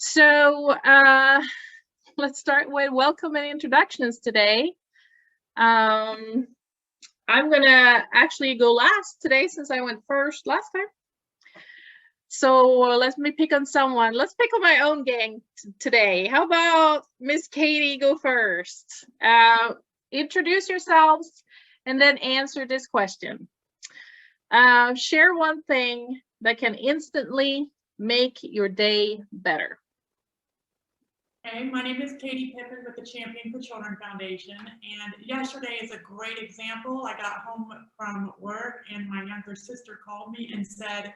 So let's start with welcome and introductions today. I'm gonna actually go last today since I went first last time. So let me pick on someone. Let's pick on my own gang today. How about Miss Katie go first? Introduce yourselves and then answer this question. Share one thing that can instantly make your day better. Hey, my name is Katie Pippin with the Champion for Children Foundation, and yesterday is a great example. I got home from work and my younger sister called me and said,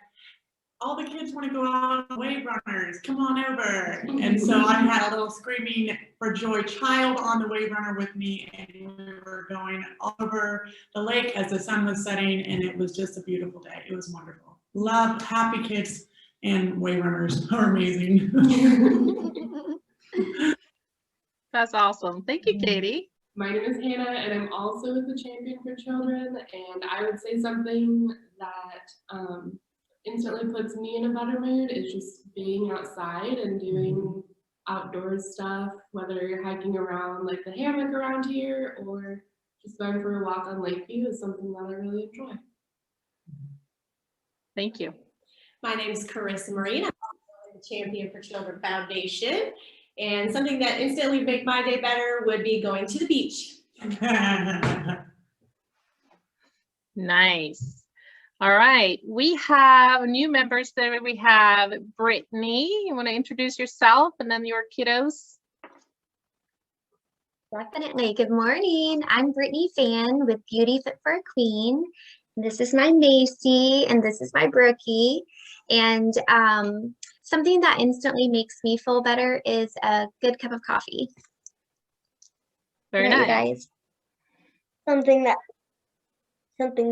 all the kids want to go out on wave runners, come on over. And so I had a little screaming for joy child on the wave runner with me, and we were going all over the lake as the sun was setting, and it was just a beautiful day. It was wonderful. Love, happy kids, and wave runners are amazing. That's awesome. Thank you, Katie. My name is Hannah, and I'm also with the Champion for Children, and I would say something that instantly puts me in a better mood is just being outside and doing outdoors stuff, whether you're hiking around like the hammock around here or just going for a walk on Lakeview is something that I really enjoy. Thank you. My name is Carissa Marine. I'm the Champion for Children Foundation. And something that instantly make my day better would be going to the beach. Nice. All right. We have new members there. We have Brittany. You want to introduce yourself and then your kiddos? Definitely. Good morning. I'm Brittany Fan with Beauty Fit for a Queen. This is my Macy and this is my Brookie. And something that instantly makes me feel better is a good cup of coffee. Very nice. You guys? Something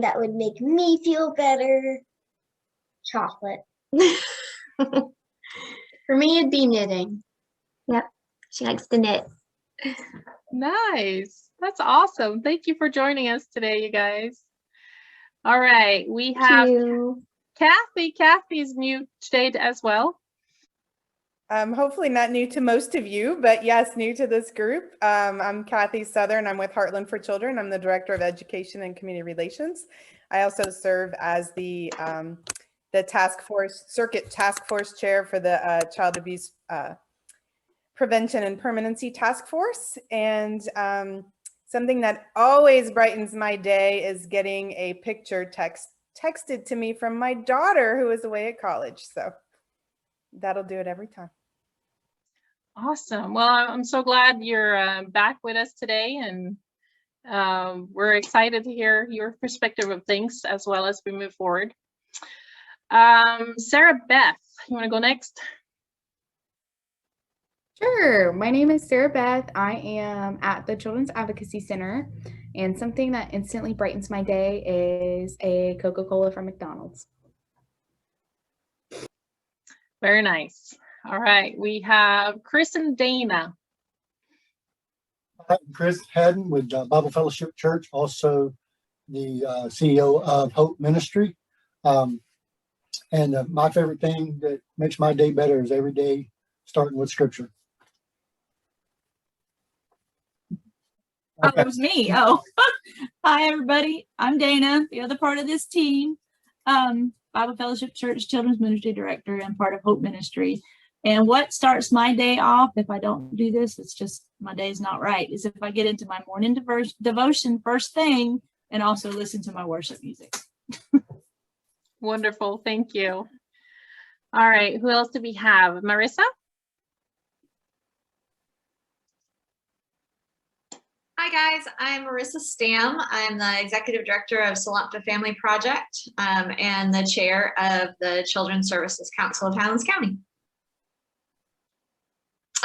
that would make me feel better. Chocolate. For me, it'd be knitting. Yep, she likes to knit. Nice. That's awesome. Thank you for joining us today, you guys. All right. We have Kathy. Kathy's new today as well. Hopefully not new to most of you, but yes, new to this group. I'm Kathy Southern. I'm with Heartland for Children. I'm the Director of Education and Community Relations. I also serve as the Circuit Task Force Chair for the Child Abuse Prevention and Permanency Task Force. And something that always brightens my day is getting a picture texted to me from my daughter who is away at college. So that'll do it every time. Awesome. Well, I'm so glad you're back with us today, and we're excited to hear your perspective of things as well as we move forward. Sarah Beth, you want to go next? Sure. My name is Sarah Beth. I am at the Children's Advocacy Center, and something that instantly brightens my day is a Coca-Cola from McDonald's. Very nice. All right, we have Chris and Dana. I'm Chris Haddon with Bible Fellowship Church, also the CEO of Hope Ministry. And my favorite thing that makes my day better is every day starting with Scripture. Oh, it was me. Oh, hi, everybody. I'm Dana, the other part of this team. Bible Fellowship Church Children's Ministry Director and part of Hope Ministry. And what starts my day off, if I don't do this, it's just my day's not right, is if I get into my morning devotion first thing and also listen to my worship music. Wonderful. Thank you. All right. Who else do we have? Marissa? Hi guys, I'm Marissa Stam. I'm the Executive Director of Salumpta Family Project and the Chair of the Children's Services Council of Highlands County.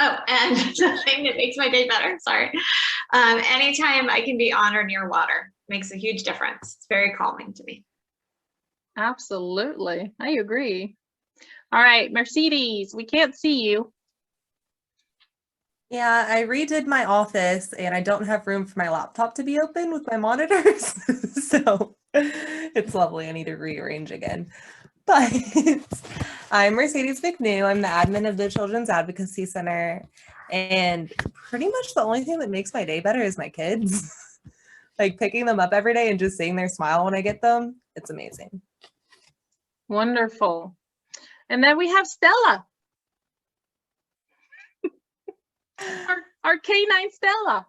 Oh, and something that makes my day better, sorry. Anytime I can be on or near water makes a huge difference. It's very calming to me. Absolutely, I agree. All right, Mercedes, we can't see you. Yeah, I redid my office and I don't have room for my laptop to be open with my monitors. So it's lovely. I need to rearrange again. But I'm Mercedes McNew. I'm the admin of the Children's Advocacy Center. And pretty much the only thing that makes my day better is my kids. Like picking them up every day and just seeing their smile when I get them. It's amazing. Wonderful. And then we have Stella. our K9 Stella.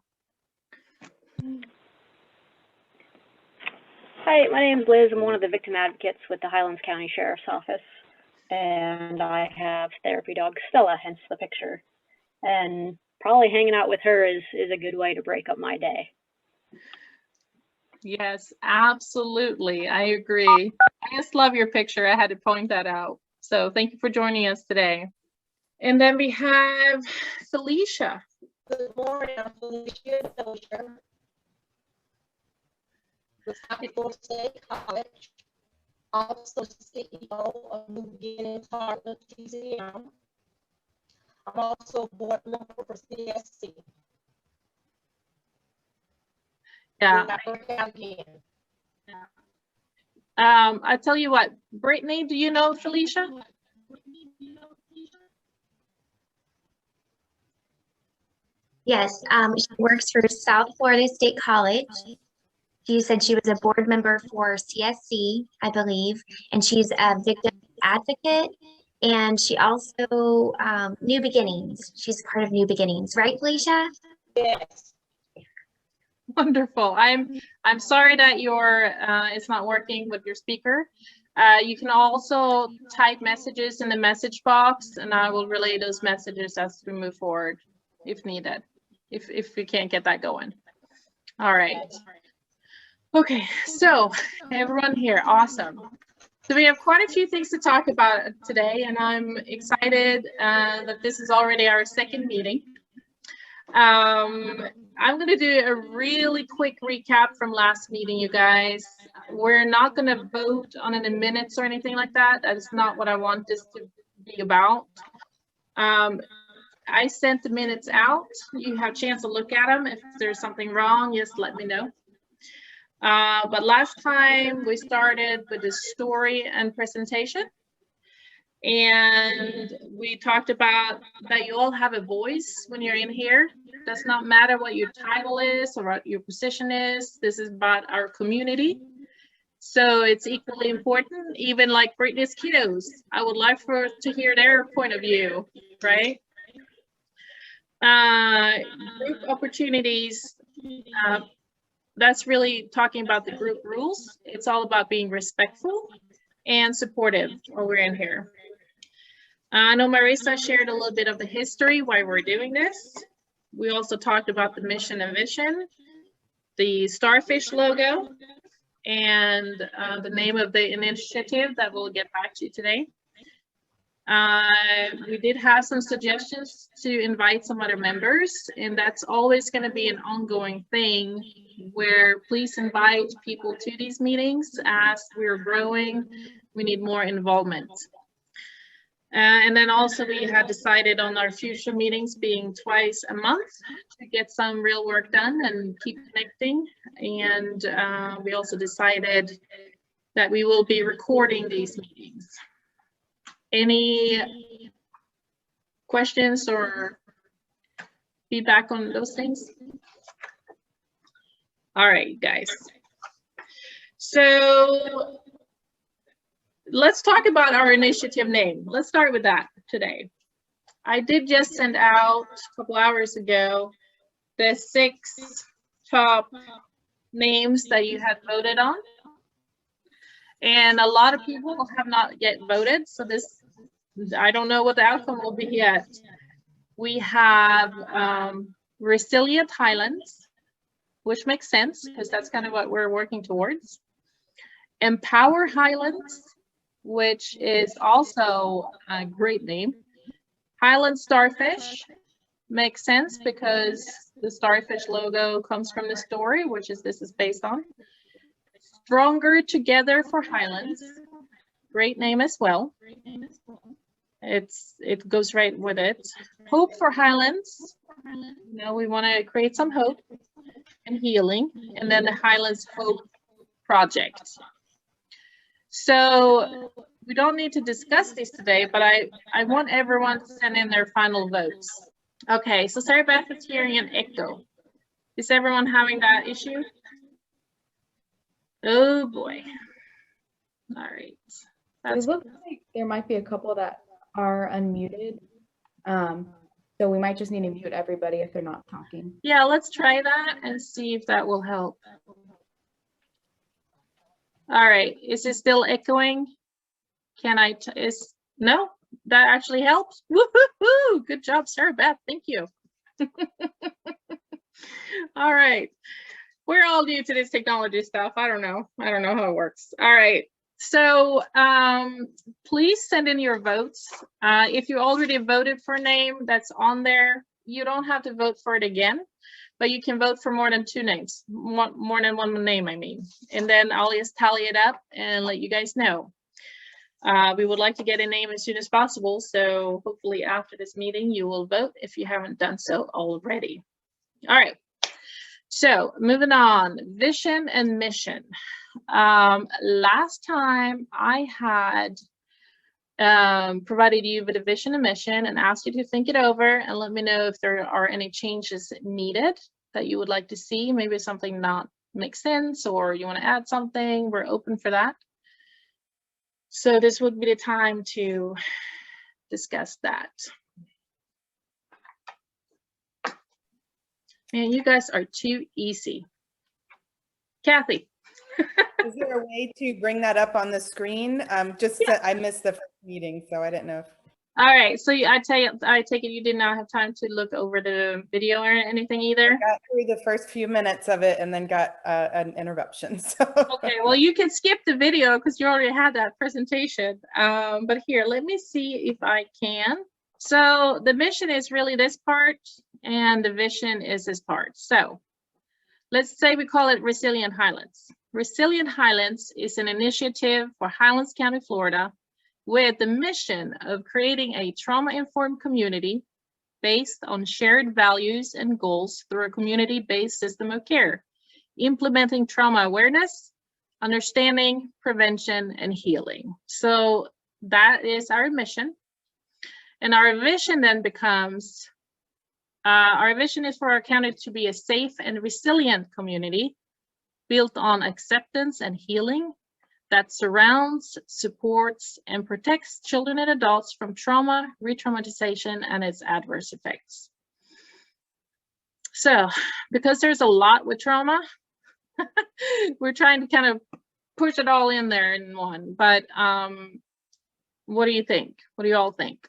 Hi, my name is Liz. I'm one of the victim advocates with the Highlands County Sheriff's Office. And I have therapy dog Stella, hence the picture. And probably hanging out with her is a good way to break up my day. Yes, absolutely. I agree. I just love your picture. I had to point that out. So thank you for joining us today. And then we have Felicia. Good morning, I'm Felicia Dozier. With Capital State College, also CEO of New Beginnings Heartland TCM. I'm also a board member for CSC. Yeah. Again. I tell you what, Brittany, do you know Felicia? Yes, she works for South Florida State College. She said she was a board member for CSC, I believe, and she's a victim advocate. And she also, New Beginnings. She's part of New Beginnings, right, Felicia? Yes. Wonderful. I'm sorry that your it's not working with your speaker. You can also type messages in the message box, and I will relay those messages as we move forward, if needed, if we can't get that going. All right. Okay, so everyone here, awesome. So we have quite a few things to talk about today, and I'm excited that this is already our second meeting. I'm going to do a really quick recap from last meeting, you guys. We're not going to vote on it in minutes or anything like that. That is not what I want this to be about. I sent the minutes out. You have a chance to look at them. If there's something wrong, just let me know. But last time we started with the story and presentation. And we talked about that you all have a voice when you're in here. It does not matter what your title is or what your position is. This is about our community. So it's equally important, even like Brittany's kiddos. I would like to hear their point of view, right? Group opportunities, that's really talking about the group rules. It's all about being respectful and supportive while we're in here. I know Marisa shared a little bit of the history, why we're doing this. We also talked about the mission and vision, the starfish logo, and the name of the initiative that we'll get back to today. We did have some suggestions to invite some other members, and that's always going to be an ongoing thing where please invite people to these meetings. As we're growing, we need more involvement. And then also we had decided on our future meetings being twice a month to get some real work done and keep connecting. And we also decided that we will be recording these meetings. Any questions or feedback on those things? All right, guys. So let's talk about our initiative name. Let's start with that today. I did just send out a couple hours ago the 6 top names that you had voted on. And a lot of people have not yet voted. So this, I don't know what the outcome will be yet. We have Resilient Highlands, which makes sense because that's kind of what we're working towards. Empower Highlands, which is also a great name. Highland Starfish makes sense because the starfish logo comes from the story, which this is based on. Stronger Together for Highlands, great name as well. It goes right with it. Hope for Highlands, you know, we want to create some hope and healing, and then the Highlands Hope Project. So we don't need to discuss these today, but I want everyone to send in their final votes. Okay, so Sarah Beth is hearing an echo. Is everyone having that issue? Oh boy. All right. It looks like there might be a couple that are unmuted. So we might just need to mute everybody if they're not talking. Yeah, let's try that and see if that will help. All right, is it still echoing? Can I, no, that actually helps. Woo-hoo-hoo! Good job, Sarah Beth, thank you. All right, we're all new to this technology stuff. I don't know how it works. All right, so please send in your votes. If you already voted for a name that's on there, you don't have to vote for it again, but you can vote for more than two names, more than one name, I mean. And then I'll just tally it up and let you guys know. We would like to get a name as soon as possible, so hopefully after this meeting you will vote if you haven't done so already. All right, so moving on, vision and mission. Last time I had provided you with a vision and mission and asked you to think it over and let me know if there are any changes needed that you would like to see. Maybe something not makes sense or you want to add something. We're open for that. So this would be the time to discuss that. Man, you guys are too easy. Kathy. Is there a way to bring that up on the screen? I missed the first meeting, so I didn't know if. All right, so I take it you did not have time to look over the video or anything either? I got through the first few minutes of it and then got an interruption. So. Okay, well, you can skip the video because you already had that presentation. But here, let me see if I can. So the mission is really this part and the vision is this part. So let's say we call it Resilient Highlands. Resilient Highlands is an initiative for Highlands County, Florida, with the mission of creating a trauma-informed community based on shared values and goals through a community-based system of care, implementing trauma awareness, understanding, prevention, and healing. So that is our mission. And our vision then becomes, our vision is for our county to be a safe and resilient community built on acceptance and healing that surrounds, supports, and protects children and adults from trauma, re-traumatization, and its adverse effects. So, because there's a lot with trauma, we're trying to kind of push it all in there in one. But what do you think? What do you all think?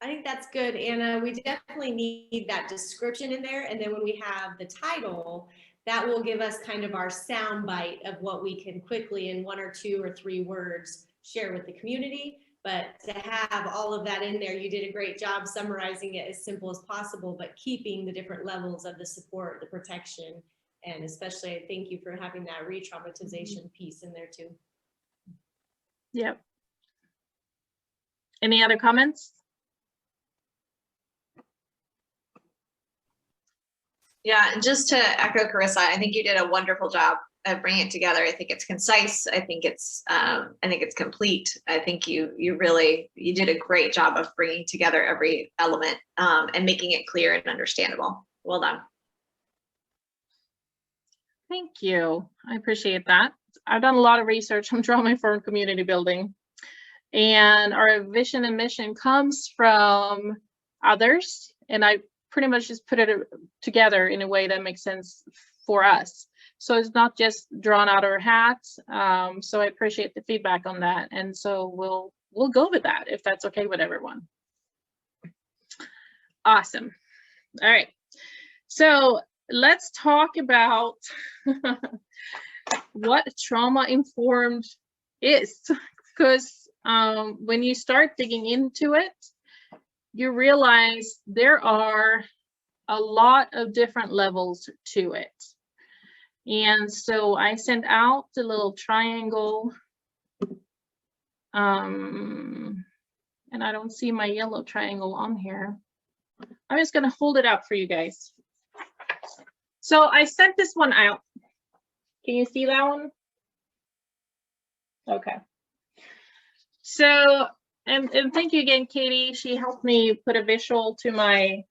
I think that's good, Anna. We definitely need that description in there. And then when we have the title, that will give us kind of our sound bite of what we can quickly in 1 or 2 or 3 words share with the community. But to have all of that in there, you did a great job summarizing it as simple as possible, but keeping the different levels of the support, the protection, and especially I thank you for having that re-traumatization piece in there too. Yep. Any other comments? Yeah, and just to echo Carissa, I think you did a wonderful job of bringing it together. I think it's concise. I think it's complete. I think you did a great job of bringing together every element and making it clear and understandable. Well done. Thank you. I appreciate that. I've done a lot of research on trauma-informed community building, and our vision and mission comes from others, and I pretty much just put it together in a way that makes sense for us. So it's not just drawn out of our hats. So I appreciate the feedback on that. And so we'll go with that if that's okay with everyone. Awesome. All right. So let's talk about what trauma-informed is, because when you start digging into it, you realize there are a lot of different levels to it. And so I sent out the little triangle, and I don't see my yellow triangle on here. I'm just gonna hold it up for you guys. So I sent this one out. Can you see that one? Okay. So, and thank you again, Katie. She helped me put a visual to my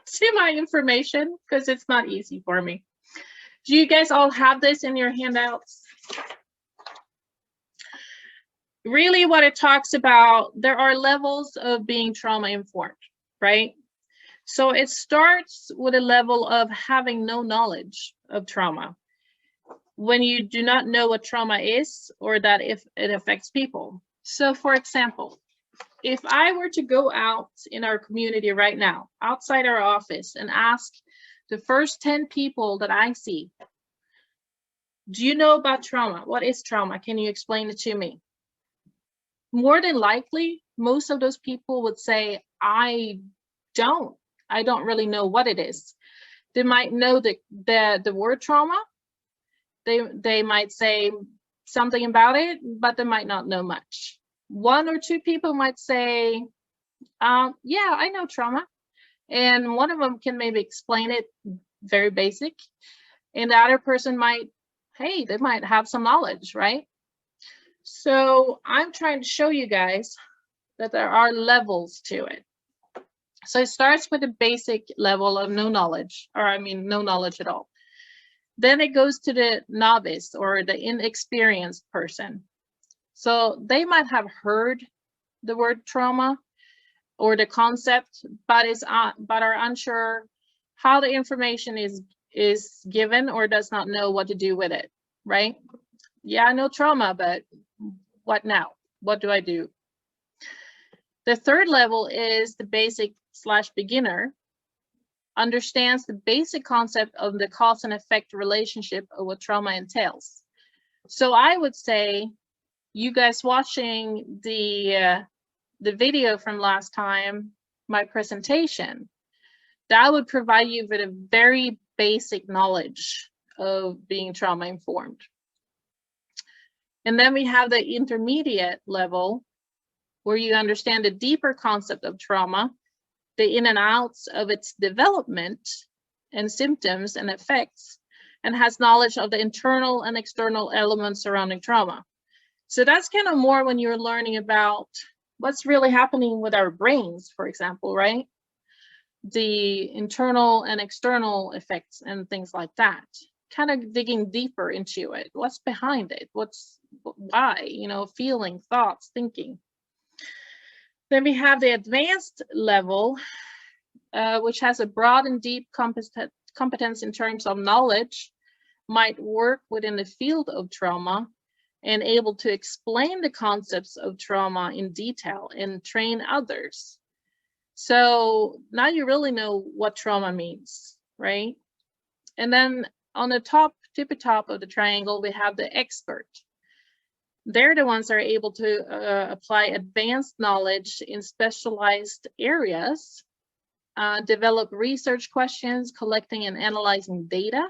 to my information because it's not easy for me. Do you guys all have this in your handouts? Really what it talks about, there are levels of being trauma informed, right? So it starts with a level of having no knowledge of trauma. When you do not know what trauma is or that if it affects people. So for example, if I were to go out in our community right now, outside our office and ask the first 10 people that I see, do you know about trauma? What is trauma? Can you explain it to me? More than likely, most of those people would say, I don't really know what it is. They might know the word trauma. They might say something about it, but they might not know much. One or two people might say, yeah, I know trauma. And one of them can maybe explain it very basic. And the other person might, hey, they might have some knowledge, right? So I'm trying to show you guys that there are levels to it. So it starts with a basic level of no knowledge, or I mean, no knowledge at all. Then it goes to the novice or the inexperienced person. So they might have heard the word trauma or the concept, but are unsure how the information is given or does not know what to do with it, right? Yeah, I know trauma, but what now? What do I do? The third level is the basic/beginner, understands the basic concept of the cause and effect relationship of what trauma entails. So I would say, you guys watching the video from last time, my presentation, that would provide you with a very basic knowledge of being trauma informed. And then we have the intermediate level, where you understand the deeper concept of trauma, the in and outs of its development and symptoms and effects, and has knowledge of the internal and external elements surrounding trauma. So that's kind of more when you're learning about what's really happening with our brains, for example, right? The internal and external effects and things like that. Kind of digging deeper into it. What's behind it? Why? You know, feeling, thoughts, thinking. Then we have the advanced level, which has a broad and deep competence in terms of knowledge, might work within the field of trauma, and able to explain the concepts of trauma in detail and train others. So now you really know what trauma means, right? And then on the tippy top of the triangle, we have the expert. They're the ones that are able to apply advanced knowledge in specialized areas, develop research questions, collecting and analyzing data,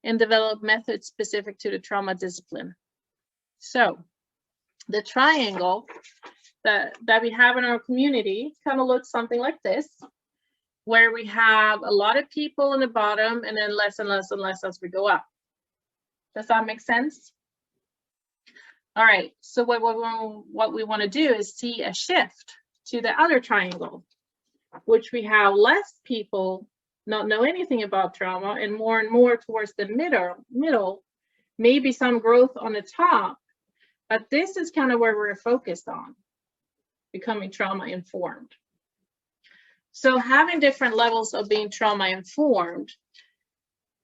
and develop methods specific to the trauma discipline. So the triangle that we have in our community kind of looks something like this, where we have a lot of people in the bottom and then less and less and less as we go up. Does that make sense? All right, so what we want to do is see a shift to the other triangle, which we have less people not know anything about trauma and more towards the middle, maybe some growth on the top, but this is kind of where we're focused on, becoming trauma informed. So having different levels of being trauma informed,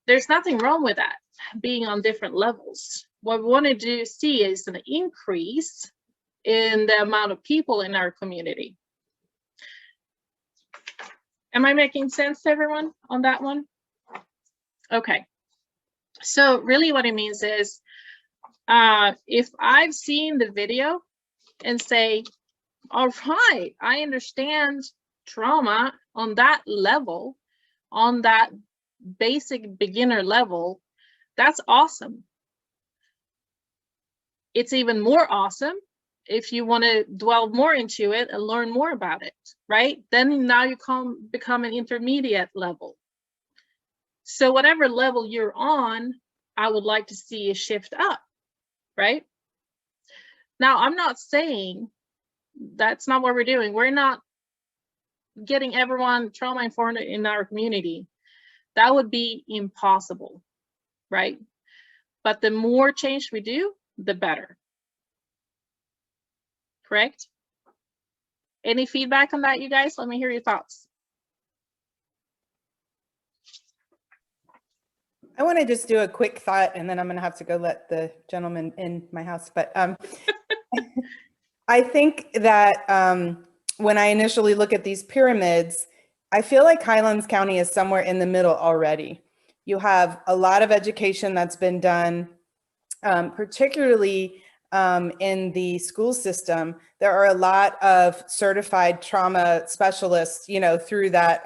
there's nothing wrong with that, being on different levels. What we want to see is an increase in the amount of people in our community. Am I making sense to everyone on that one? Okay. So really what it means is, if I've seen the video and say, all right, I understand trauma on that level, on that basic beginner level, that's awesome. It's even more awesome if you want to dwell more into it and learn more about it, right? Then now you become an intermediate level. So whatever level you're on, I would like to see a shift up, right? Now, I'm not saying that's not what we're doing. We're not getting everyone trauma informed in our community. That would be impossible, right? But the more change we do, the better. Correct? Any feedback on that, you guys? Let me hear your thoughts. I want to just do a quick thought, and then I'm going to have to go let the gentleman in my house. But I think that when I initially look at these pyramids, I feel like Highlands County is somewhere in the middle already. You have a lot of education that's been done, particularly in the school system. There are a lot of certified trauma specialists, you know, through that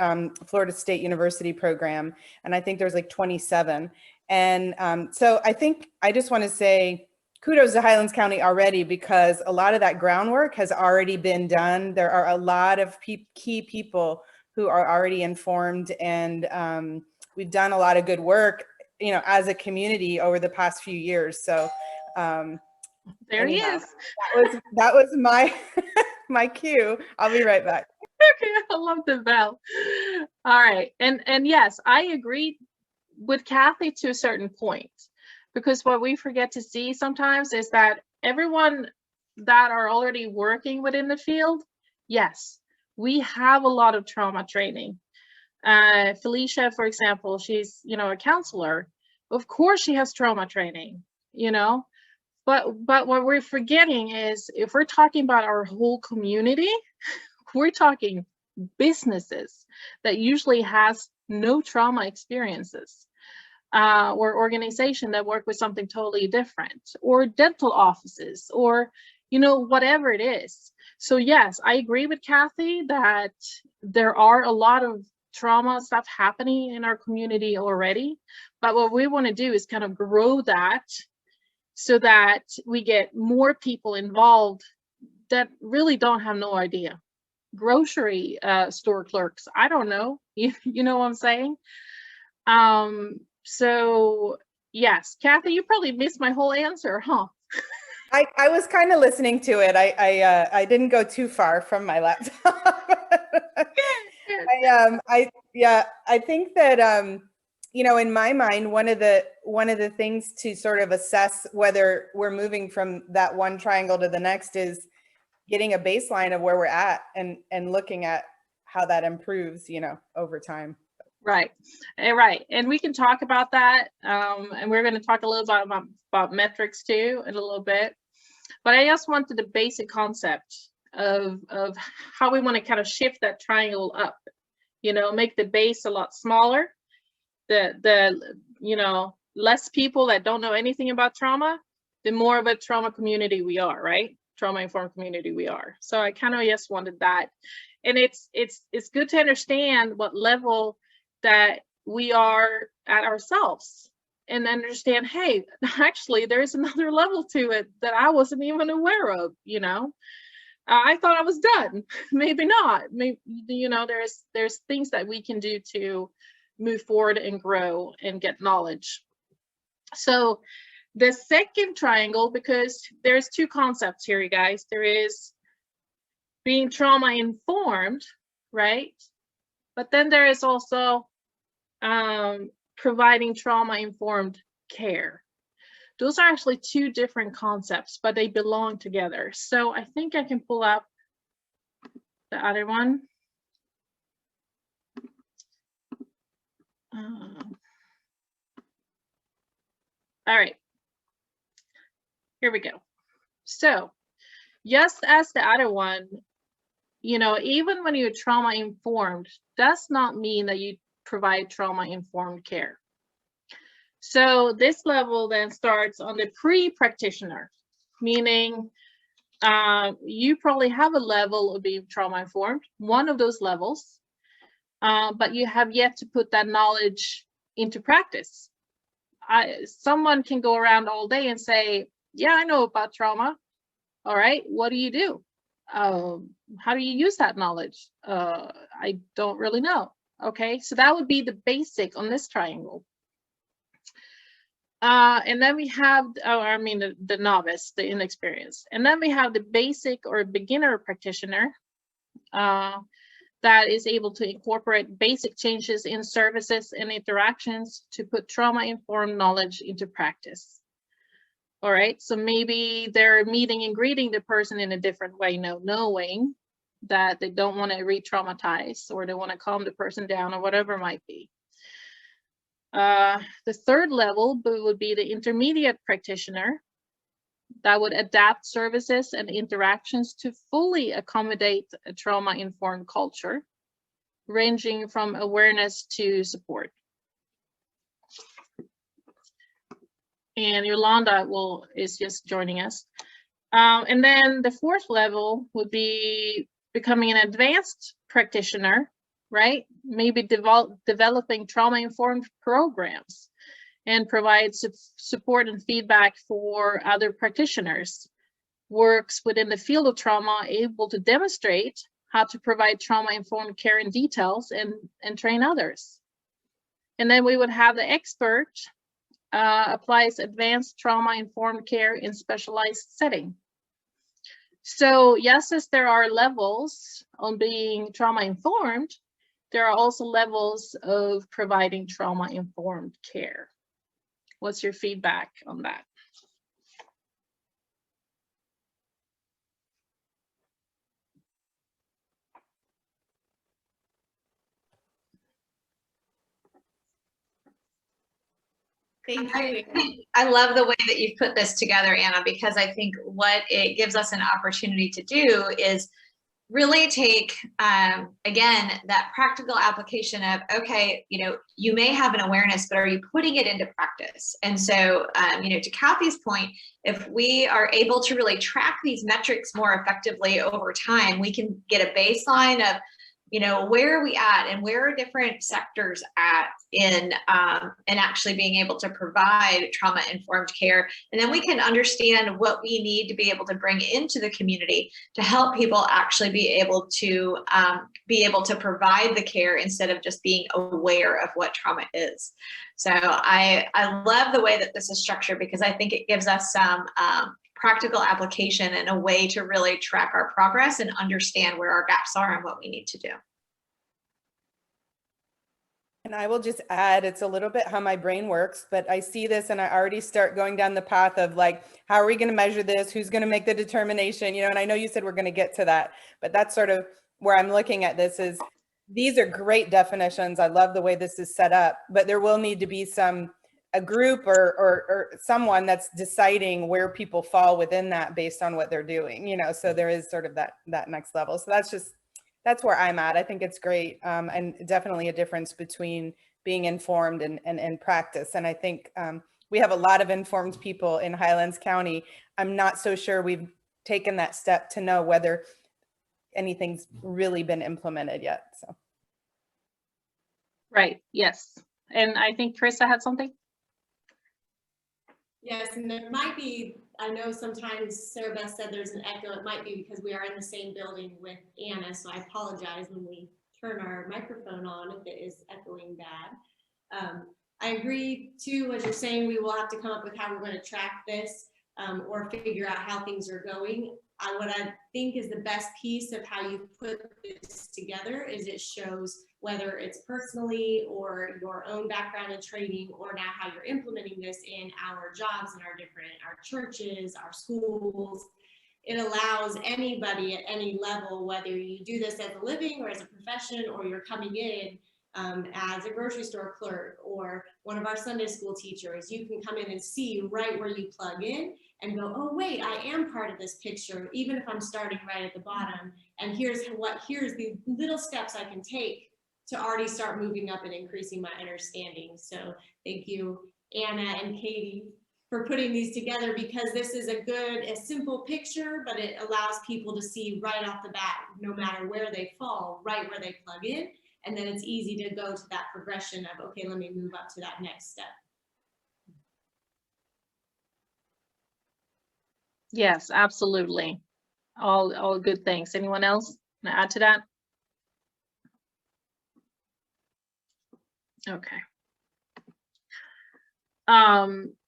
Florida State University program. And I think there's like 27. And so I think I just want to say kudos to Highlands County already, because a lot of that groundwork has already been done. There are a lot of key people who are already informed, and we've done a lot of good work, you know, as a community over the past few years. So there anyhow, he is. That was my my cue. I'll be right back. Okay, I love the bell. All right, and yes, I agree with Kathy to a certain point, because what we forget to see sometimes is that everyone that are already working within the field, yes, we have a lot of trauma training. Felicia, for example, she's, you know, a counselor. Of course she has trauma training, you know, but what we're forgetting is, if we're talking about our whole community, we're talking businesses that usually has no trauma experiences, or organization that work with something totally different, or dental offices, or, you know, whatever it is. So yes, I agree with Kathy that there are a lot of trauma stuff happening in our community already, but what we want to do is kind of grow that so that we get more people involved that really don't have no idea. Grocery store clerks, I don't know, you know what I'm saying? So yes, Kathy, you probably missed my whole answer, huh? I was kind of listening to it. I didn't go too far from my laptop. I think that you know, in my mind, one of the things to sort of assess whether we're moving from that one triangle to the next is getting a baseline of where we're at, and looking at how that improves, you know, over time. Right, right, and we can talk about that, and we're going to talk a little about metrics too in a little bit. But I just wanted the basic concept of how we want to kind of shift that triangle up, you know, make the base a lot smaller. The you know, less people that don't know anything about trauma, the more of a trauma community we are, right? Trauma informed community we are. So I kind of just wanted that, and it's good to understand what level that we are at ourselves, and understand, hey, actually there's another level to it that I wasn't even aware of, you know. I thought I was done. Maybe not. Maybe, you know, there's things that we can do to move forward and grow and get knowledge. So the second triangle, because there's two concepts here, you guys. There is being trauma informed, right? But then there is also providing trauma informed care. Those are actually two different concepts, but they belong together. So I think I can pull up the other one. All right, here we go. So just as the other one, you know, even when you're trauma informed, does not mean that you provide trauma informed care. So this level then starts on the pre-practitioner, meaning you probably have a level of being trauma informed, one of those levels, but you have yet to put that knowledge into practice. Someone can go around all day and say, yeah, I know about trauma. All right, what do you do? How do you use that knowledge? I don't really know. Okay, so that would be the basic on this triangle. And then we have, the novice, the inexperienced. And then we have the basic or beginner practitioner that is able to incorporate basic changes in services and interactions to put trauma-informed knowledge into practice. All right, so maybe they're meeting and greeting the person in a different way, knowing that they don't want to re-traumatize, or they want to calm the person down, or whatever it might be. The third level would be the intermediate practitioner that would adapt services and interactions to fully accommodate a trauma-informed culture, ranging from awareness to support. And Yolanda is just joining us. And then the fourth level would be becoming an advanced practitioner, right? Maybe developing trauma-informed programs and provide support and feedback for other practitioners. Works within the field of trauma, able to demonstrate how to provide trauma-informed care in details and train others. And then we would have the expert applies advanced trauma-informed care in specialized setting. So yes, as there are levels on being trauma-informed, there are also levels of providing trauma-informed care. What's your feedback on that? Thank you. I love the way that you've put this together, Anna, because I think what it gives us an opportunity to do is really take, again, that practical application of, okay, you may have an awareness, but are you putting it into practice? And so, to Kathy's point, if we are able to really track these metrics more effectively over time, we can get a baseline of, where are we at and where are different sectors at in actually being able to provide trauma-informed care. And then we can understand what we need to be able to bring into the community to help people actually be able to provide the care instead of just being aware of what trauma is. So I love the way that this is structured, because I think it gives us some practical application and a way to really track our progress and understand where our gaps are and what we need to do. And I will just add, it's a little bit how my brain works, but I see this and I already start going down the path of like, how are we going to measure this? Who's going to make the determination? And I know you said we're going to get to that, but that's sort of where I'm looking at this is, these are great definitions. I love the way this is set up, but there will need to be a group or someone that's deciding where people fall within that based on what they're doing, so there is sort of that next level. So that's where I'm at. I think it's great, and definitely a difference between being informed and practice. And I think we have a lot of informed people in Highlands County. I'm not so sure we've taken that step to know whether anything's really been implemented yet. So. Right, yes. And I think Carissa had something. Yes, and there might be, I know sometimes Sarah Beth said there's an echo. It might be because we are in the same building with Anna, so I apologize when we turn our microphone on if it is echoing bad. I agree too, as you're saying, we will have to come up with how we're going to track this or figure out how things are going. What I think is the best piece of how you put this together is it shows whether it's personally or your own background and training, or now how you're implementing this in our jobs and our churches, our schools. It allows anybody at any level, whether you do this as a living or as a profession, or you're coming in as a grocery store clerk or one of our Sunday school teachers, you can come in and see right where you plug in and go, oh wait, I am part of this picture, even if I'm starting right at the bottom. And here's the little steps I can take to already start moving up and increasing my understanding. So thank you, Anna and Katie, for putting these together, because this is a simple picture, but it allows people to see right off the bat, no matter where they fall, right where they plug in. And then it's easy to go to that progression of, okay, let me move up to that next step. Yes, absolutely. All good things. Anyone else want to add to that? Okay.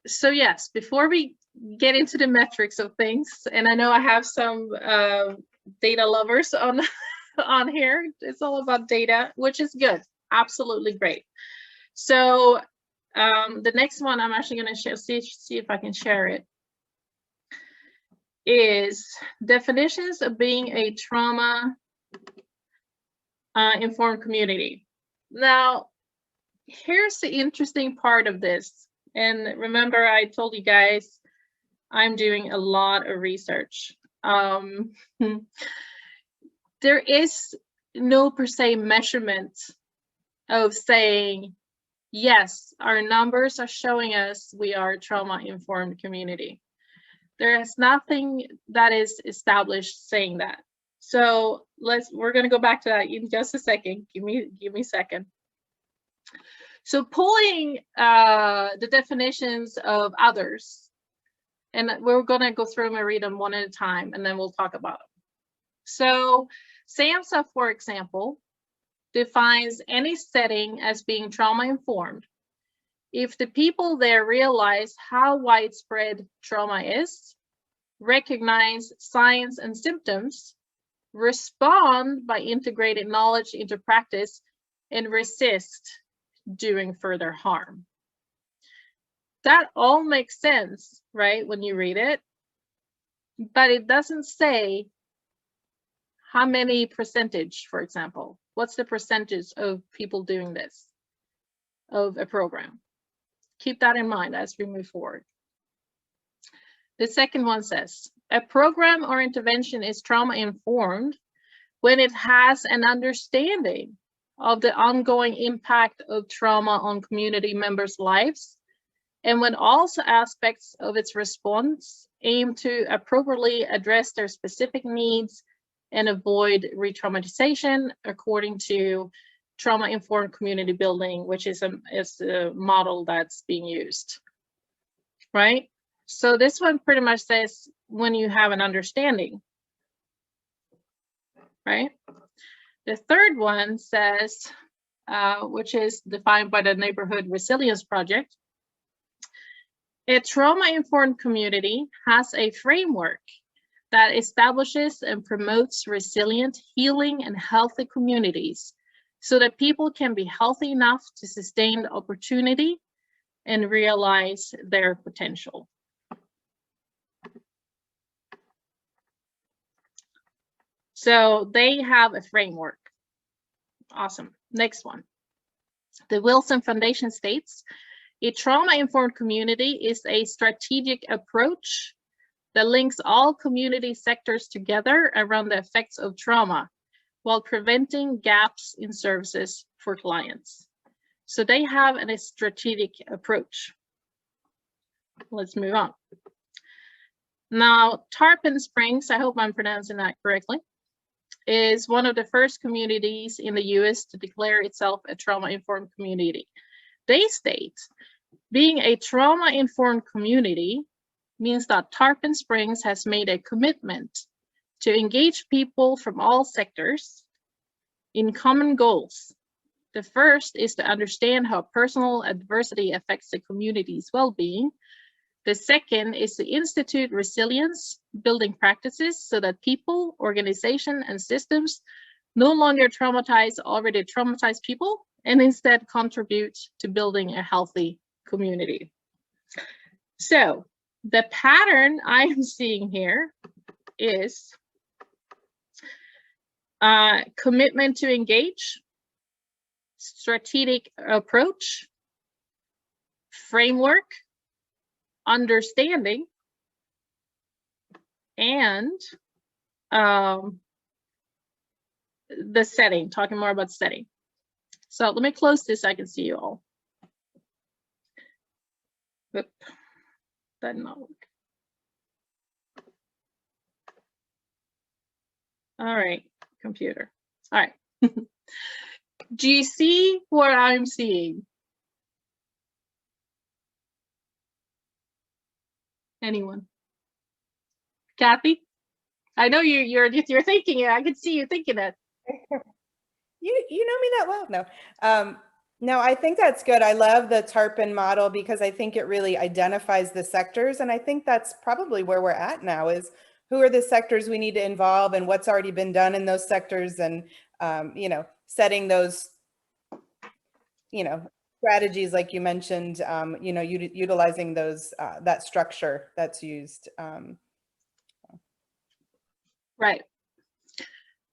So yes, before we get into the metrics of things, and I know I have some data lovers on on here. It's all about data, which is good. Absolutely great. So the next one I'm actually going to see if I can share it, is definitions of being a trauma informed community. Now, here's the interesting part of this. And remember, I told you guys, I'm doing a lot of research. There is no per se measurement of saying, yes, our numbers are showing us we are a trauma-informed community. There is nothing that is established saying that. So we're going to go back to that in just a second. Give me a second. So pulling the definitions of others, and we're going to go through them and read them one at a time, and then we'll talk about them. So SAMHSA, for example, defines any setting as being trauma-informed if the people there realize how widespread trauma is, recognize signs and symptoms, respond by integrating knowledge into practice, and resist doing further harm. That all makes sense, right, when you read it, but it doesn't say how many percentage, for example. What's the percentage of people doing this, of a program? Keep that in mind as we move forward. The second one says, a program or intervention is trauma-informed when it has an understanding of the ongoing impact of trauma on community members' lives, and when all aspects of its response aim to appropriately address their specific needs and avoid re-traumatization according to trauma-informed community building, which is a model that's being used, right? So this one pretty much says when you have an understanding, right? The third one says, which is defined by the Neighborhood Resilience Project, a trauma-informed community has a framework that establishes and promotes resilient, healing, and healthy communities so that people can be healthy enough to sustain the opportunity and realize their potential. So they have a framework. Awesome. Next one. The Wilson Foundation states, a trauma-informed community is a strategic approach that links all community sectors together around the effects of trauma while preventing gaps in services for clients. So they have a strategic approach. Let's move on. Now, Tarpon Springs, I hope I'm pronouncing that correctly, is one of the first communities in the US to declare itself a trauma-informed community. They state, being a trauma-informed community means that Tarpon Springs has made a commitment to engage people from all sectors in common goals. The first is to understand how personal adversity affects the community's well-being. The second is to institute resilience building practices so that people, organization, and systems no longer traumatize already traumatized people and instead contribute to building a healthy community. So the pattern I'm seeing here is commitment to engage, strategic approach, framework, understanding, and the setting, talking more about setting. So let me close this so I can see you all. Oop, that did not work. All right, computer. All right. Do you see what I'm seeing? Anyone? Kathy? I know you're thinking it. I can see you thinking it. You know me that well. No. No, I think that's good. I love the Tarpon model because I think it really identifies the sectors. And I think that's probably where we're at now is who are the sectors we need to involve and what's already been done in those sectors and, you know, setting those, you know, strategies like you mentioned, you know, utilizing those, that structure that's used. Right.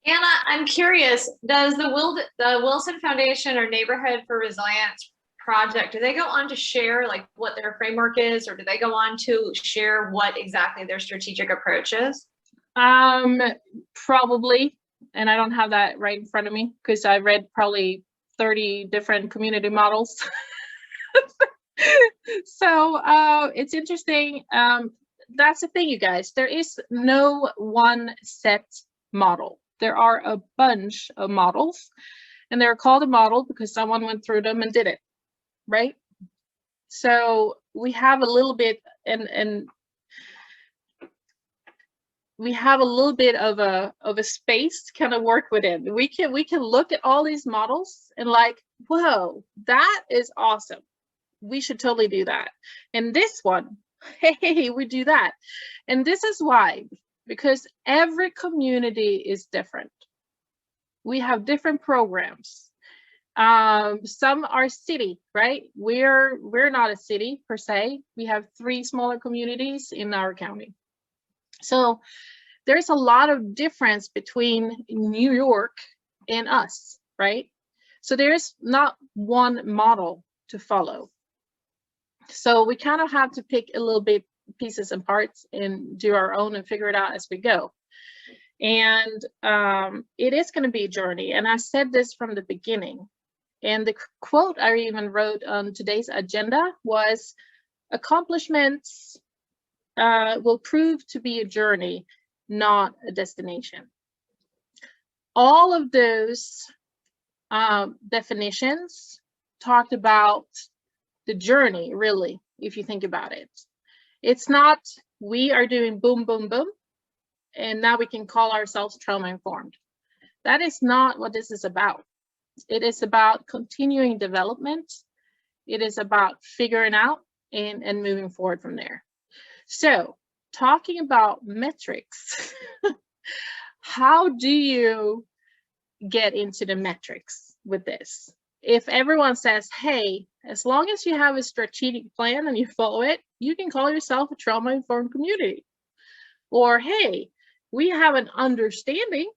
Anna, I'm curious, does the Wilson Foundation or Neighborhood for Resilience project, do they go on to share like what their framework is, or do they go on to share what exactly their strategic approach is? Probably, and I don't have that right in front of me because I read probably 30 different community models. So it's interesting. That's the thing, you guys, there is no one set model. There are a bunch of models, and they're called a model because someone went through them and did it, right? So we have a little bit, and we have a little bit of a space to kind of work within. We can look at all these models and like, whoa, that is awesome. We should totally do that. And this one, hey, we do that. And this is why, because every community is different. We have different programs. Some are city, right? We're not a city per se. We have 3 smaller communities in our county. So there's a lot of difference between New York and us, right? So there's not one model to follow. So we kind of have to pick a little bit pieces and parts and do our own and figure it out as we go. And it is going to be a journey. And I said this from the beginning. And the quote I even wrote on today's agenda was, accomplishments will prove to be a journey, not a destination. All of those definitions talked about the journey, really, if you think about it. It's not, we are doing boom, boom, boom, and now we can call ourselves trauma-informed. That is not what this is about. It is about continuing development. It is about figuring out and moving forward from there. So, talking about metrics, how do you get into the metrics with this? If everyone says, hey, as long as you have a strategic plan and you follow it, you can call yourself a trauma-informed community. Or, hey, we have an understanding,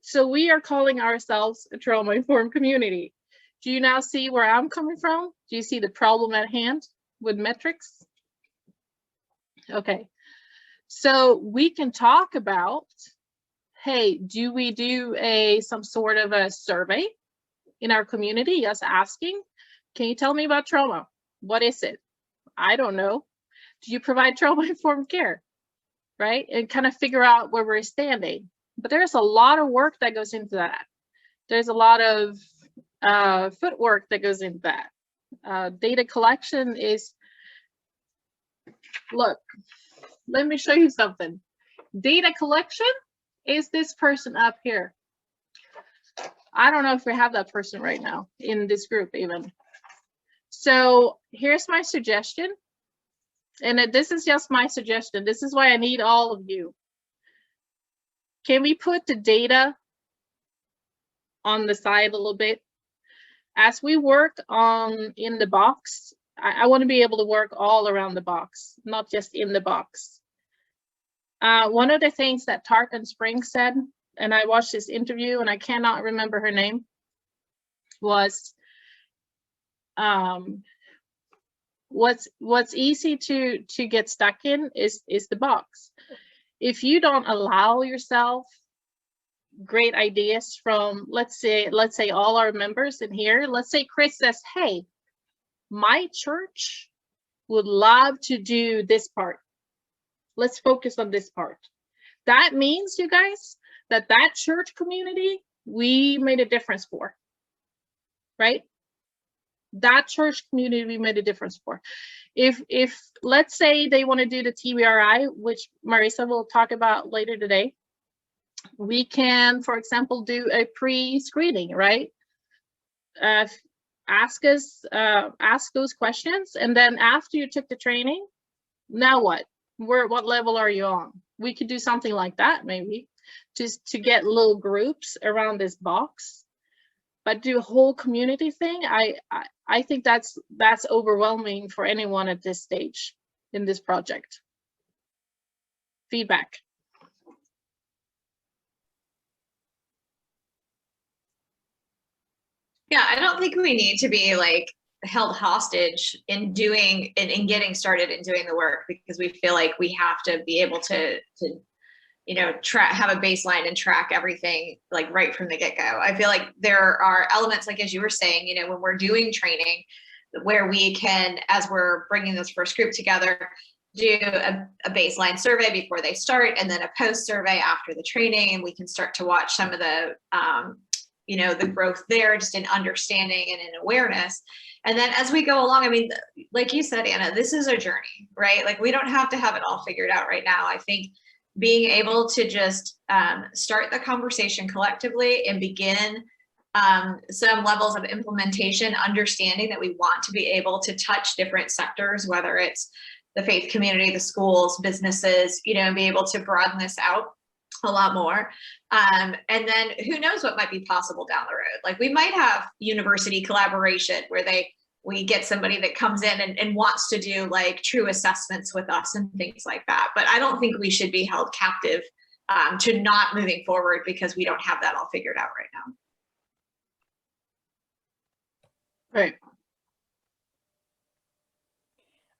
so we are calling ourselves a trauma-informed community. Do you now see where I'm coming from? Do you see the problem at hand with metrics? Okay, so we can talk about, hey, do we do some sort of a survey in our community, just asking, can you tell me about trauma? What is it? I don't know. Do you provide trauma-informed care? Right? And kind of figure out where we're standing. But there's a lot of work that goes into that. There's a lot of footwork that goes into that. Data collection is, look, let me show you something. Data collection is this person up here. I don't know if we have that person right now in this group even. So here's my suggestion. And this is just my suggestion. This is why I need all of you. Can we put the data on the side a little bit? As we work in the box, I want to be able to work all around the box, not just in the box. One of the things that Tarpon Springs said, and I watched this interview and I cannot remember her name, was what's easy to get stuck in is the box. If you don't allow yourself great ideas from, let's say all our members in here, let's say Chris says, hey, my church would love to do this part. Let's focus on this part. That means, you guys, that church community, we made a difference for, right? that church community we made a difference for. If let's say they want to do the TBRI, which Marisa will talk about later today, we can, for example, do a pre-screening, right? Ask those questions, and then after you took the training, now what? What level are you on? We could do something like that, maybe, just to get little groups around this box. But do a whole community thing, I think that's overwhelming for anyone at this stage in this project. Feedback. Yeah, I don't think we need to be like held hostage in doing and getting started in doing the work, because we feel like we have to be able to you know, have a baseline and track everything like right from the get-go. I feel like there are elements, like as you were saying, you know, when we're doing training, where we can, as we're bringing this first group together, do a baseline survey before they start, and then a post survey after the training, and we can start to watch some of the you know, the growth there, just in understanding and in awareness. And then as we go along, I mean, like you said, Anna, this is a journey, right? Like we don't have to have it all figured out right now. I think being able to just start the conversation collectively and begin some levels of implementation, understanding that we want to be able to touch different sectors, whether it's the faith community, the schools, businesses, you know, and be able to broaden this out a lot more. And then who knows what might be possible down the road. Like we might have university collaboration where we get somebody that comes in and wants to do like true assessments with us and things like that. But I don't think we should be held captive to not moving forward because we don't have that all figured out right now. Right.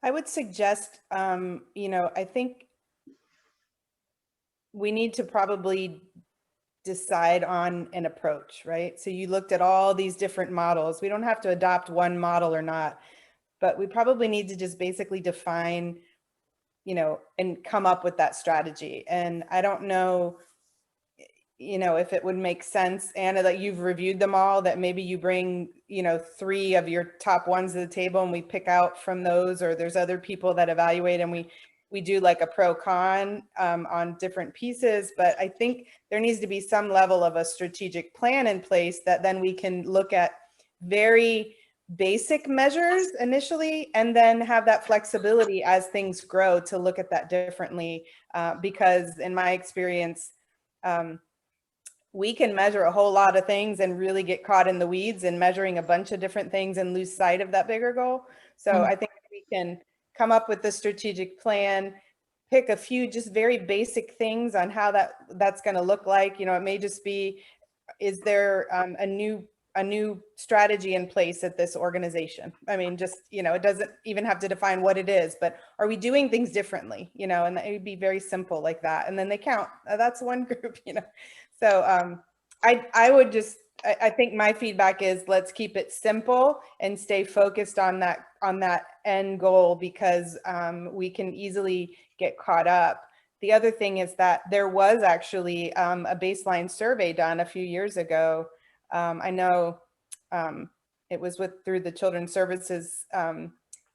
I would suggest, you know, I think we need to probably decide on an approach, right? So you looked at all these different models. We don't have to adopt one model or not, but we probably need to just basically define, you know, and come up with that strategy. And I don't know, you know, if it would make sense, Anna, that you've reviewed them all, that maybe you bring, you know, 3 of your top ones to the table and we pick out from those, or there's other people that evaluate and we do like a pro con on different pieces. But I think there needs to be some level of a strategic plan in place that then we can look at very basic measures initially, and then have that flexibility as things grow to look at that differently. Because in my experience, we can measure a whole lot of things and really get caught in the weeds and measuring a bunch of different things and lose sight of that bigger goal. So I think we can come up with the strategic plan, pick a few just very basic things on how that's going to look like. You know, it may just be, is there a new strategy in place at this organization? I mean, just, you know, it doesn't even have to define what it is, but are we doing things differently? You know, and it would be very simple like that. And then they count. That's one group, you know. So I would just, I think my feedback is let's keep it simple and stay focused on that end goal, because we can easily get caught up. The other thing is that there was actually a baseline survey done a few years ago. I know it was through the Children's Services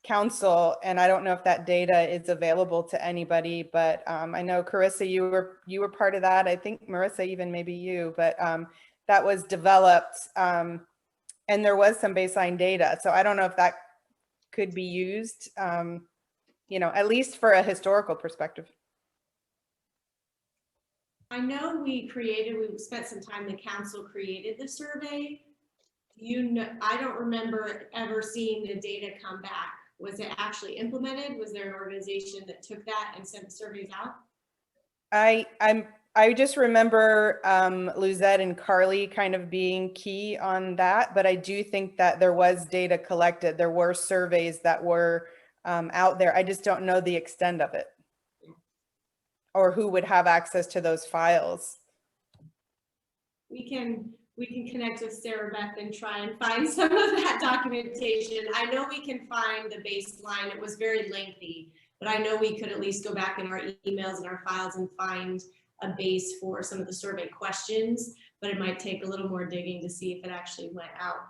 Council, and I don't know if that data is available to anybody, but I know Carissa, you were part of that. I think Marissa, even maybe you, but that was developed, and there was some baseline data. So I don't know if that could be used, you know, at least for a historical perspective. I know we spent some time, the council created the survey. You know, I don't remember ever seeing the data come back. Was it actually implemented? Was there an organization that took that and sent the surveys out? I just remember Luzette and Carly kind of being key on that, but I do think that there was data collected. There were surveys that were out there. I just don't know the extent of it or who would have access to those files. We can connect with Sarah Beth and try and find some of that documentation. I know we can find the baseline. It was very lengthy, but I know we could at least go back in our emails and our files and find a base for some of the survey questions, but it might take a little more digging to see if it actually went out.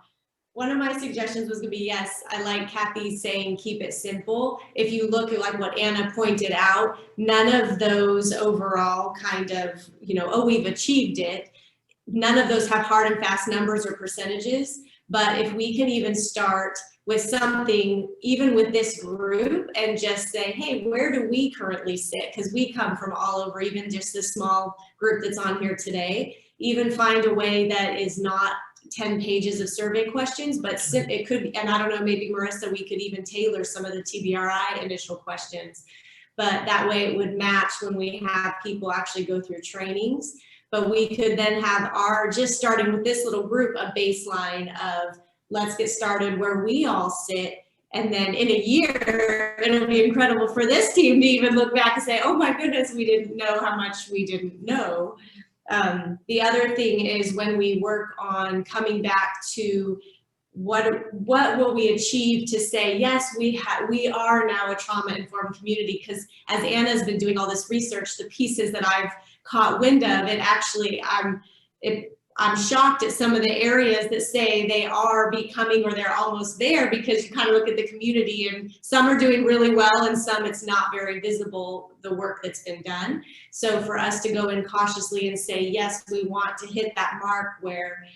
one of my suggestions was gonna be, yes, I like Kathy saying keep it simple. If you look at like what Anna pointed out, none of those overall kind of, you know, oh, we've achieved it. None of those have hard and fast numbers or percentages. But if we can even start with something, even with this group, and just say, hey, where do we currently sit? Because we come from all over, even just this small group that's on here today. Even find a way that is not 10 pages of survey questions, but it could be, and I don't know, maybe Marissa, we could even tailor some of the TBRI initial questions, but that way it would match when we have people actually go through trainings. But we could then have our, just starting with this little group, a baseline of let's get started where we all sit. And then in a year, it'll be incredible for this team to even look back and say, oh my goodness, we didn't know how much we didn't know. The other thing is when we work on coming back to what will we achieve to say, yes, we are now a trauma-informed community, because as Anna's been doing all this research, the pieces that I've caught wind of, it actually, I'm shocked at some of the areas that say they are becoming or they're almost there, because you kind of look at the community and some are doing really well and some it's not very visible, the work that's been done. So for us to go in cautiously and say, yes, we want to hit that mark where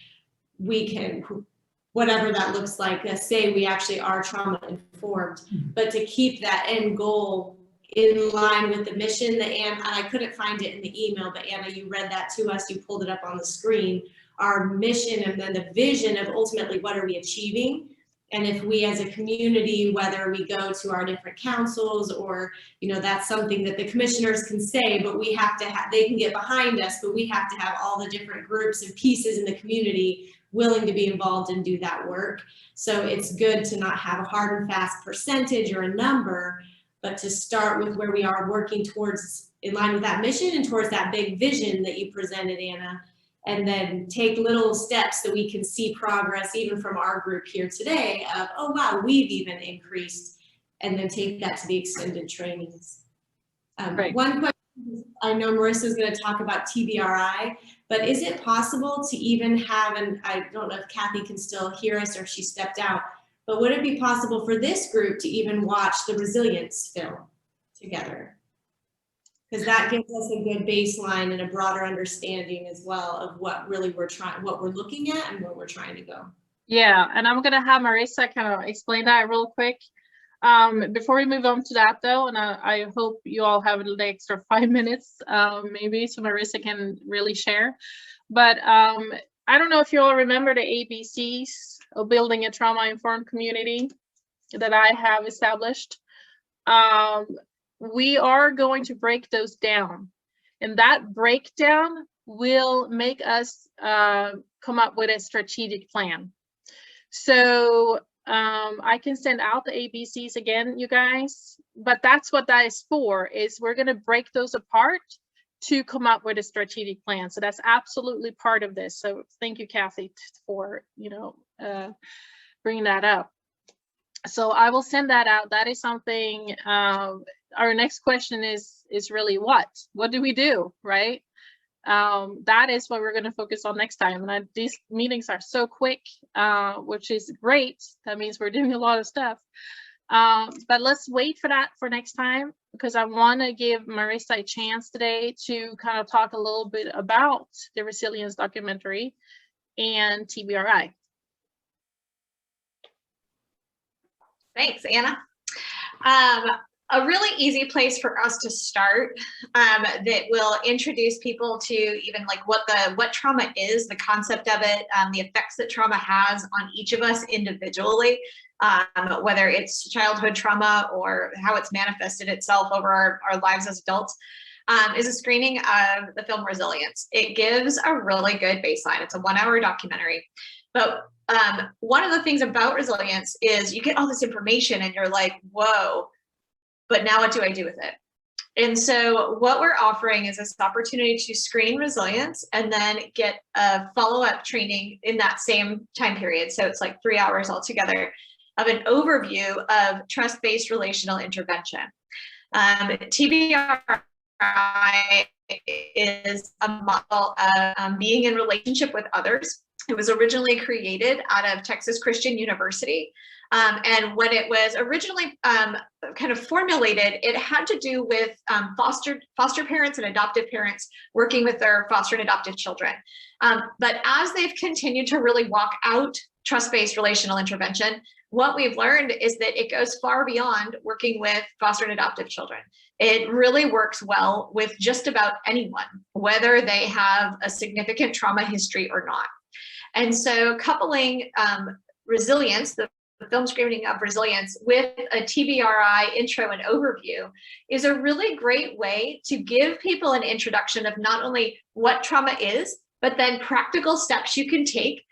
we can, whatever that looks like, say we actually are trauma informed, but to keep that end goal in line with the mission that Anna, I couldn't find it in the email, but Anna, you read that to us, you pulled it up on the screen, our mission and then the vision of ultimately what are we achieving. And if we as a community, whether we go to our different councils or, you know, that's something that the commissioners can say, but we have to have, they can get behind us, but we have to have all the different groups and pieces in the community willing to be involved and do that work. So it's good to not have a hard and fast percentage or a number, but to start with where we are working towards, in line with that mission and towards that big vision that you presented, Anna, and then take little steps so we can see progress even from our group here today of, oh wow, we've even increased, and then take that to the extended trainings. One question, I know Marissa's going to talk about TBRI, but is it possible to even have, and I don't know if Kathy can still hear us or if she stepped out, but would it be possible for this group to even watch the resilience film together? Because that gives us a good baseline and a broader understanding as well of what really what we're looking at and where we're trying to go. Yeah, and I'm gonna have Marissa kind of explain that real quick. Before we move on to that though, and I hope you all have the extra 5 minutes, maybe, so Marissa can really share. But I don't know if you all remember the ABCs of building a trauma-informed community that I have established. We are going to break those down, and that breakdown will make us come up with a strategic plan. So I can send out the ABCs again, you guys, but that's what that is for, is we're going to break those apart to come up with a strategic plan. So that's absolutely part of this. So thank you, Kathy, for, you know, bringing that up. So I will send that out. That is something, our next question is really what do we do, right? That is what we're going to focus on next time. And these meetings are so quick, which is great. That means we're doing a lot of stuff. But let's wait for that for next time, because I want to give Marissa a chance today to kind of talk a little bit about the resilience documentary and TBRI. Thanks, Anna. A really easy place for us to start that will introduce people to even like what trauma is, the concept of it, the effects that trauma has on each of us individually, whether it's childhood trauma or how it's manifested itself over our lives as adults, is a screening of the film Resilience. It gives a really good baseline. It's a 1-hour documentary. But one of the things about resilience is you get all this information and you're like, whoa, but now what do I do with it? And so what we're offering is this opportunity to screen resilience and then get a follow-up training in that same time period. So it's like 3 hours altogether of an overview of trust-based relational intervention. TBRI is a model of being in relationship with others It was originally created out of Texas Christian University. And when it was originally kind of formulated, it had to do with foster parents and adoptive parents working with their foster and adoptive children. But as they've continued to really walk out trust-based relational intervention, what we've learned is that it goes far beyond working with foster and adoptive children. It really works well with just about anyone, whether they have a significant trauma history or not. And so coupling resilience, the film screening of resilience, with a TBRI intro and overview is a really great way to give people an introduction of not only what trauma is, but then practical steps you can take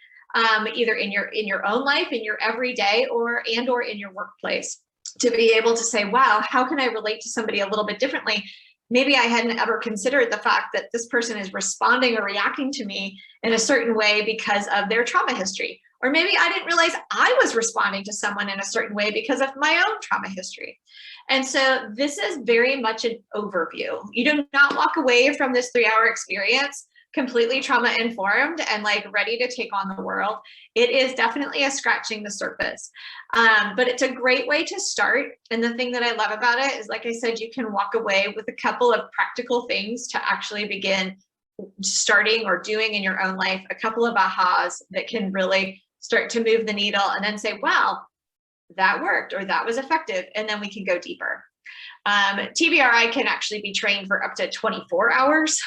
either in your own life, in your everyday, or in your workplace, to be able to say, wow, how can I relate to somebody a little bit differently? Maybe I hadn't ever considered the fact that this person is responding or reacting to me in a certain way because of their trauma history. Or maybe I didn't realize I was responding to someone in a certain way because of my own trauma history. And so this is very much an overview. You do not walk away from this 3-hour experience completely trauma informed and like ready to take on the world. It is definitely a scratching the surface, but it's a great way to start. And the thing that I love about it is, like I said, you can walk away with a couple of practical things to actually begin starting or doing in your own life, a couple of ahas that can really start to move the needle, and then say, wow, that worked, or that was effective. And then we can go deeper. TBRI can actually be trained for up to 24 hours.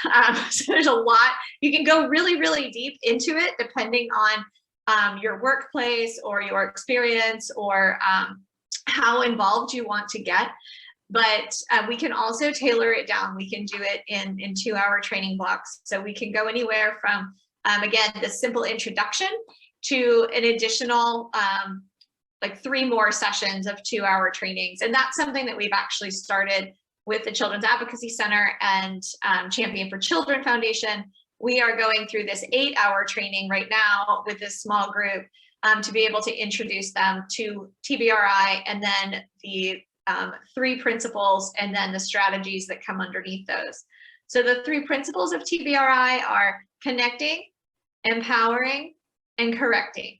So there's a lot. You can go really, really deep into it depending on your workplace or your experience or how involved you want to get. But we can also tailor it down. We can do it in 2-hour training blocks. So we can go anywhere from, again, the simple introduction to an additional like 3 more sessions of 2-hour trainings. And that's something that we've actually started with the Children's Advocacy Center and Champion for Children Foundation. We are going through this 8-hour training right now with this small group to be able to introduce them to TBRI, and then the 3 principles, and then the strategies that come underneath those. So the 3 principles of TBRI are connecting, empowering, and correcting.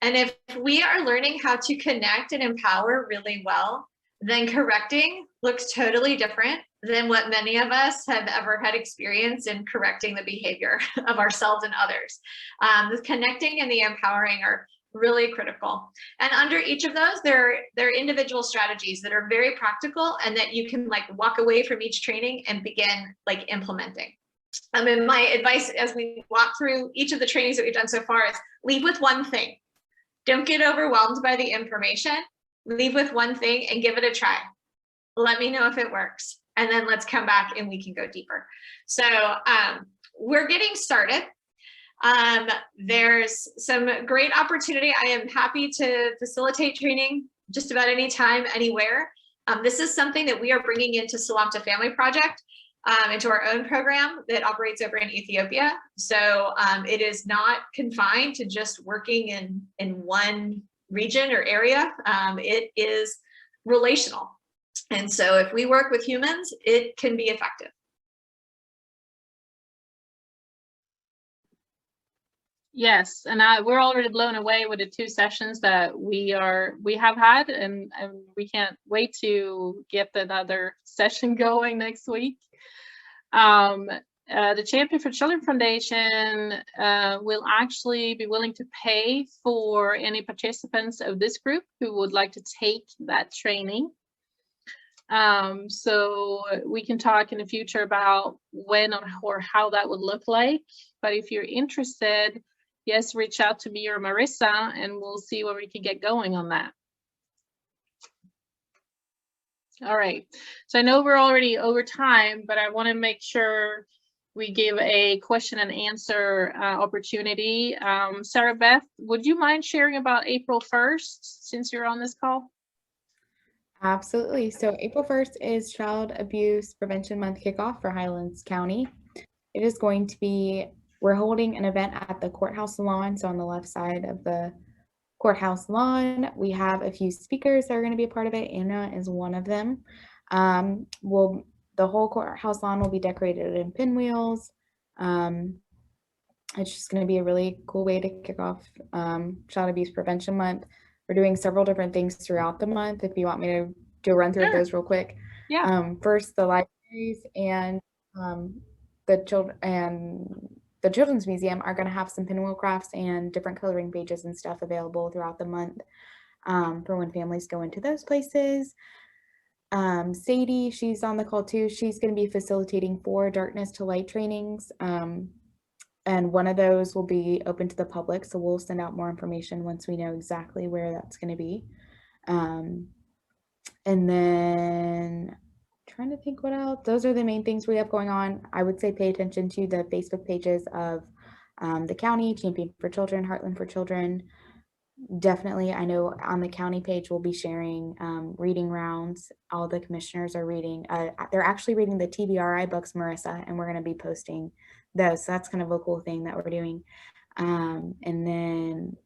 And if we are learning how to connect and empower really well, then correcting looks totally different than what many of us have ever had experience in correcting the behavior of ourselves and others. The connecting and the empowering are really critical. And under each of those, there are individual strategies that are very practical and that you can like walk away from each training and begin like implementing. And my advice as we walk through each of the trainings that we've done so far is leave with one thing. Don't get overwhelmed by the information. Leave with one thing and give it a try. Let me know if it works. And then let's come back and we can go deeper. So we're getting started. There's some great opportunity. I am happy to facilitate training just about any time, anywhere. This is something that we are bringing into Salamta Family Project, into our own program that operates over in Ethiopia. So it is not confined to just working in one region or area. It is relational. And so if we work with humans, it can be effective. Yes, and we're already blown away with the 2 sessions that we have had, and we can't wait to get another session going next week. The Champion for Children Foundation will actually be willing to pay for any participants of this group who would like to take that training. So we can talk in the future about when or how that would look like. But if you're interested, yes, reach out to me or Marissa, and we'll see where we can get going on that. All right, so I know we're already over time, but I want to make sure we give a question and answer opportunity. Sarah Beth, would you mind sharing about April 1st since you're on this call? Absolutely. So April 1st is Child Abuse Prevention Month kickoff for Highlands County. It is going to be, we're holding an event at the courthouse lawn. So on the left side of the courthouse lawn, we have a few speakers that are going to be a part of it. Anna is one of them. The whole courthouse lawn will be decorated in pinwheels. it's just going to be a really cool way to kick off Child Abuse Prevention Month. We're doing several different things throughout the month. If you want me to do a run through of those real quick. Yeah. First, the libraries and the Children's Museum are going to have some pinwheel crafts and different coloring pages and stuff available throughout the month for when families go into those places. Sadie, she's on the call too. She's going to be facilitating 4 darkness to light trainings. And one of those will be open to the public. So we'll send out more information once we know exactly where that's going to be. And then trying to think what else. Those are the main things we have going on. I would say pay attention to the Facebook pages of the county, Champion for Children, Heartland for Children. Definitely, I know on the county page, we'll be sharing reading rounds. All the commissioners are reading. They're actually reading the TBRI books, Marissa, and we're going to be posting those. So that's kind of a cool thing that we're doing. And then,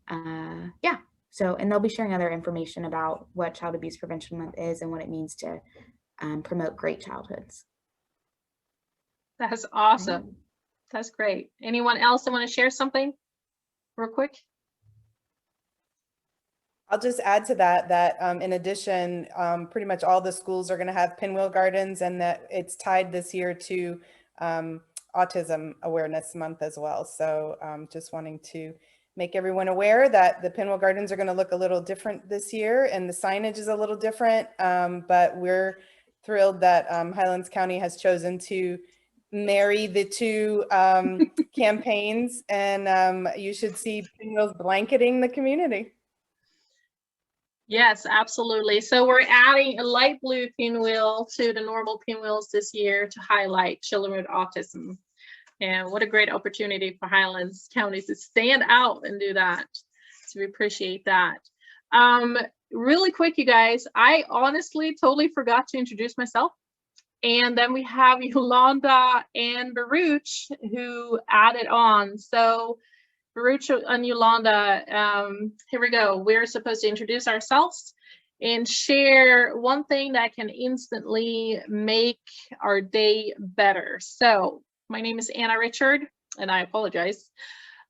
yeah. So, and they'll be sharing other information about what Child Abuse Prevention Month is and what it means to promote great childhoods. That's awesome. That's great. Anyone else that want to share something real quick? I'll just add to that in addition, pretty much all the schools are going to have pinwheel gardens, and that it's tied this year to Autism Awareness Month as well. So just wanting to make everyone aware that the pinwheel gardens are going to look a little different this year, and the signage is a little different, but we're thrilled that Highlands County has chosen to marry the 2 campaigns, and you should see pinwheels blanketing the community. Yes, absolutely. So we're adding a light blue pinwheel to the normal pinwheels this year to highlight children with autism. And what a great opportunity for Highlands County to stand out and do that. So we appreciate that. Really quick, you guys, I honestly totally forgot to introduce myself. And then we have Yolanda and Baruch who added on. So Baruch and Yolanda, here we go. We're supposed to introduce ourselves and share one thing that can instantly make our day better. So my name is Anna Richard, and I apologize.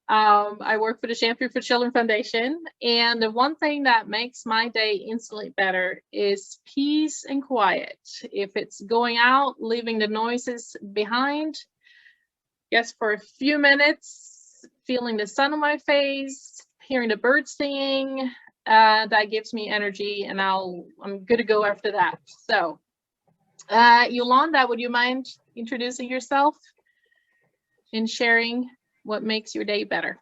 I work for the Champion for Children Foundation, and the one thing that makes my day instantly better is peace and quiet. If it's going out, leaving the noises behind, just for a few minutes, feeling the sun on my face, hearing the birds singing, that gives me energy, and I'm good to go after that. So, Yolanda, would you mind introducing yourself and sharing what makes your day better?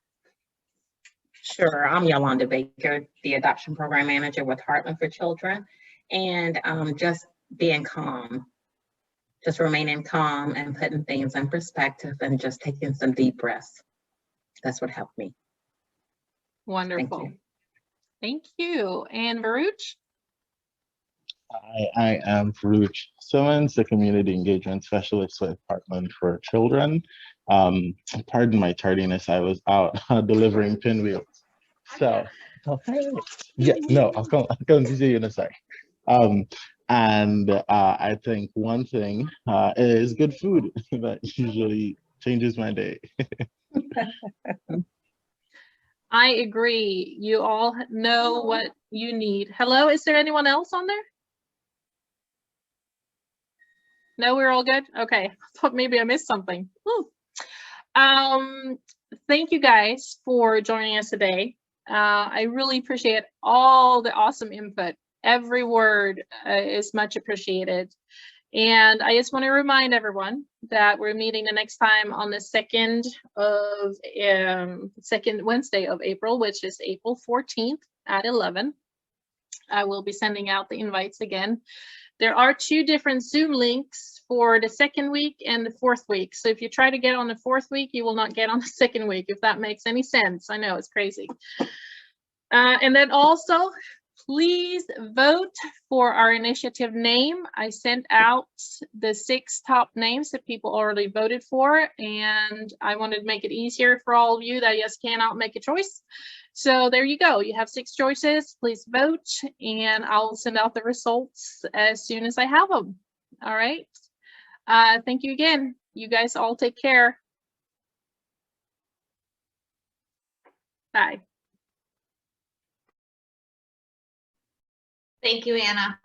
Sure. I'm Yolanda Baker, the Adoption Program Manager with Heartland for Children, and just being calm, just remaining calm and putting things in perspective and just taking some deep breaths. That's what helped me. Wonderful. Thank you. And Baruch? I am Baruch Simmons, the Community Engagement Specialist with Heartland for Children. Pardon my tardiness, I was out delivering pinwheels. So, yeah, no, I'll come to see you in a sec. And I think one thing is good food that usually changes my day. I agree. You all know what you need. Hello, is there anyone else on there? No, we're all good? Okay, I thought maybe I missed something. Thank you guys for joining us today. I really appreciate all the awesome input. Every word is much appreciated. And I just want to remind everyone that we're meeting the next time on the second Wednesday of April, which is April 14th at 11. I will be sending out the invites again. There are 2 different Zoom links for the 2nd week and the 4th week. So if you try to get on the 4th week, you will not get on the 2nd week, if that makes any sense. I know it's crazy. And then also, please vote for our initiative name. I sent out the 6 top names that people already voted for, and I wanted to make it easier for all of you that just cannot make a choice. So there you go. You have 6 choices. Please vote, and I'll send out the results as soon as I have them. All right. Thank you again. You guys all take care. Bye. Thank you, Anna.